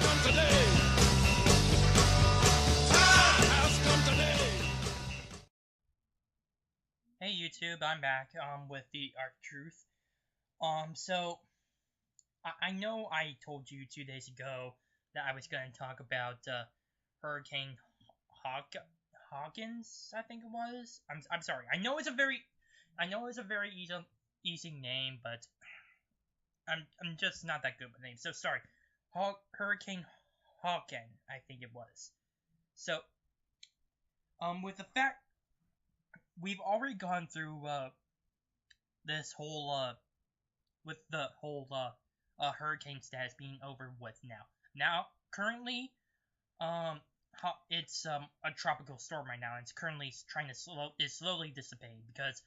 come today. Time has come today. Hey YouTube, I'm back with the Arc Truth. So I know I told you 2 days ago that I was going to talk about Hurricane Hawkins, I think it was. I'm sorry. I know it's a very easy name, but I'm just not that good with names. So sorry. Hurricane Hawkins, I think it was. So with the fact we've already gone through this whole with the whole hurricane status being over with now. Now, currently, it's a tropical storm right now, and it's currently trying to slowly dissipating because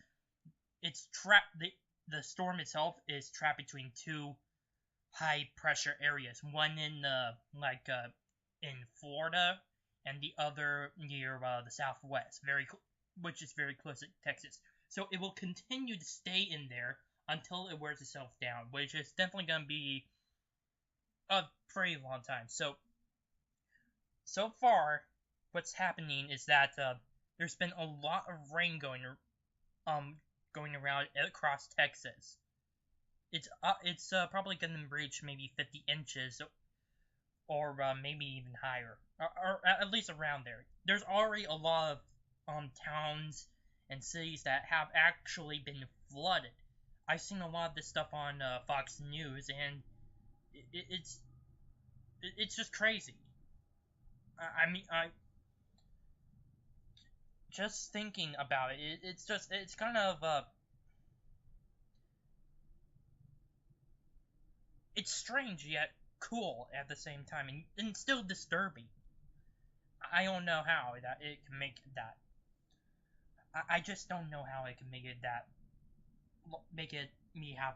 it's trapped. The storm itself is trapped between two high pressure areas. One in in Florida, and the other near the Southwest, which is very close to Texas. So it will continue to stay in there until it wears itself down, which is definitely going to be a pretty long time. So far, what's happening is that there's been a lot of rain going around across Texas. It's probably going to reach maybe 50 inches, or maybe even higher, or at least around there. There's already a lot of towns and cities that have actually been flooded. I've seen a lot of this stuff on Fox News, and it's just crazy. I mean, just thinking about it, it's kind of it's strange yet cool at the same time, and still disturbing. I don't know how that it can make that. I just don't know how it can make it me have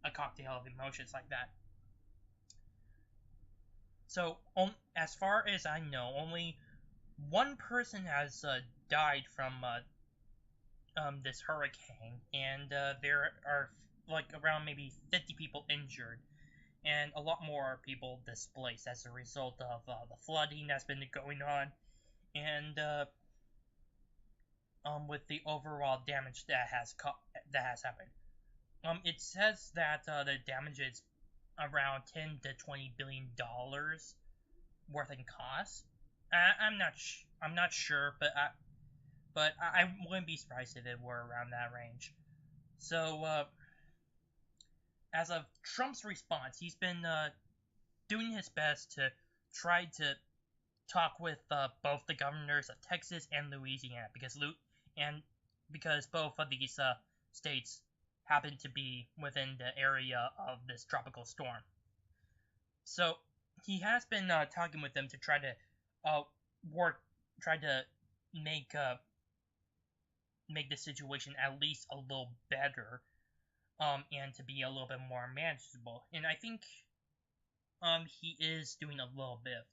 a cocktail of emotions like that. So, as far as I know, only one person has died from this hurricane, and there are like around maybe 50 people injured, and a lot more people displaced as a result of the flooding that's been going on, and with the overall damage that has happened. It says that the damage is around 10 to 20 billion dollars worth in costs. I'm not sure, but I wouldn't be surprised if it were around that range. So as of Trump's response, he's been doing his best to try to talk with both the governors of Texas and Louisiana, because both of these states happen to be within the area of this tropical storm. So he has been talking with them to try to make the situation at least a little better, and to be a little bit more manageable. And I think he is doing a little bit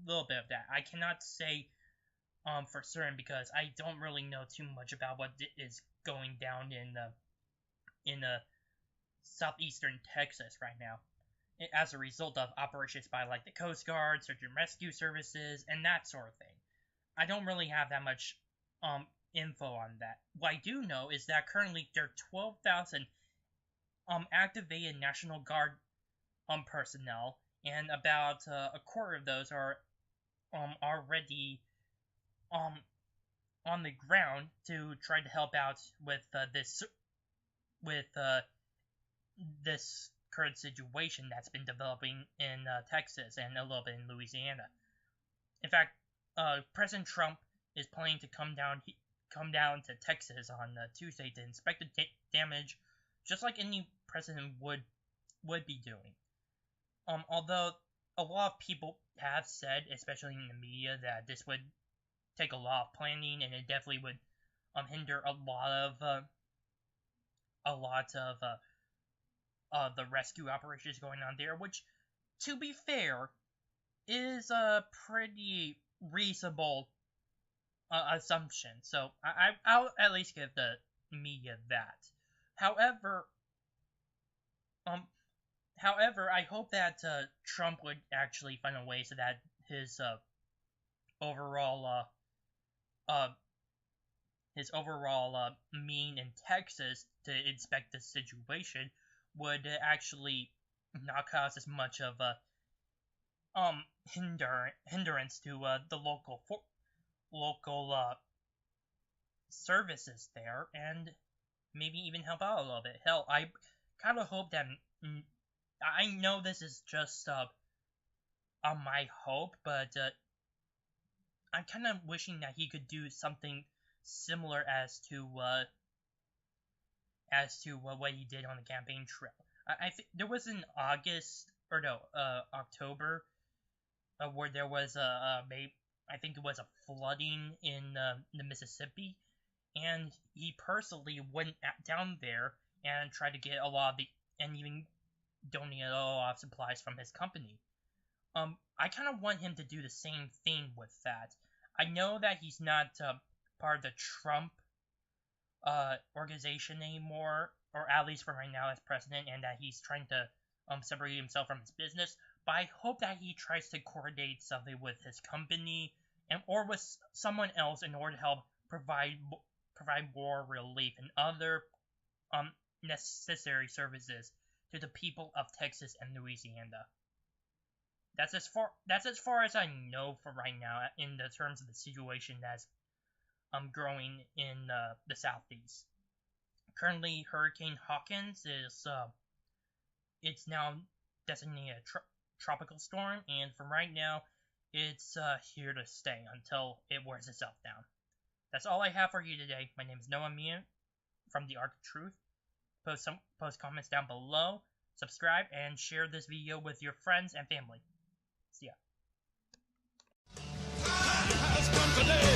of that. I cannot say for certain, because I don't really know too much about what is going down in southeastern Texas right now, as a result of operations by like the Coast Guard, search and rescue services, and that sort of thing. I don't really have that much info on that. What I do know is that currently there are 12,000 activated National Guard personnel, and about a quarter of those are already on the ground to try to help out with this current situation that's been developing in Texas and a little bit in Louisiana. In fact, President Trump is planning to come down to Texas on Tuesday to inspect the damage, just like any president would be doing. Although a lot of people have said, especially in the media, that this would take a lot of planning, and it definitely would hinder a lot of the rescue operations going on there, which, to be fair, is a pretty reasonable assumption. So I'll at least give the media that. However, However, I hope that Trump would actually find a way so that his overall uh, mean in Texas to inspect the situation would actually not cause as much of a hindrance to the local services there, and maybe even help out a little bit. Hell, I kind of hope that. I know this is just my hope, but I'm kind of wishing that he could do something similar as to what he did on the campaign trail. I think there was an October, where there was I think it was a flooding in the Mississippi, and he personally went down there and tried to get a lot of and even donated a lot of supplies from his company. I kind of want him to do the same thing with that. I know that he's not part of the Trump organization anymore, or at least for right now as president, and that he's trying to separate himself from his business. But I hope that he tries to coordinate something with his company or with someone else in order to help provide more relief and other necessary services to the people of Texas and Louisiana. That's as far as I know for right now in the terms of the situation that's growing in the southeast. Currently, Hurricane Hawkins is it's now designated a tropical storm, and from right now, it's here to stay until it wears itself down. That's all I have for you today. My name is Noah Mian from the Arc of Truth. Post comments down below, subscribe, and share this video with your friends and family. See ya. Time has come today.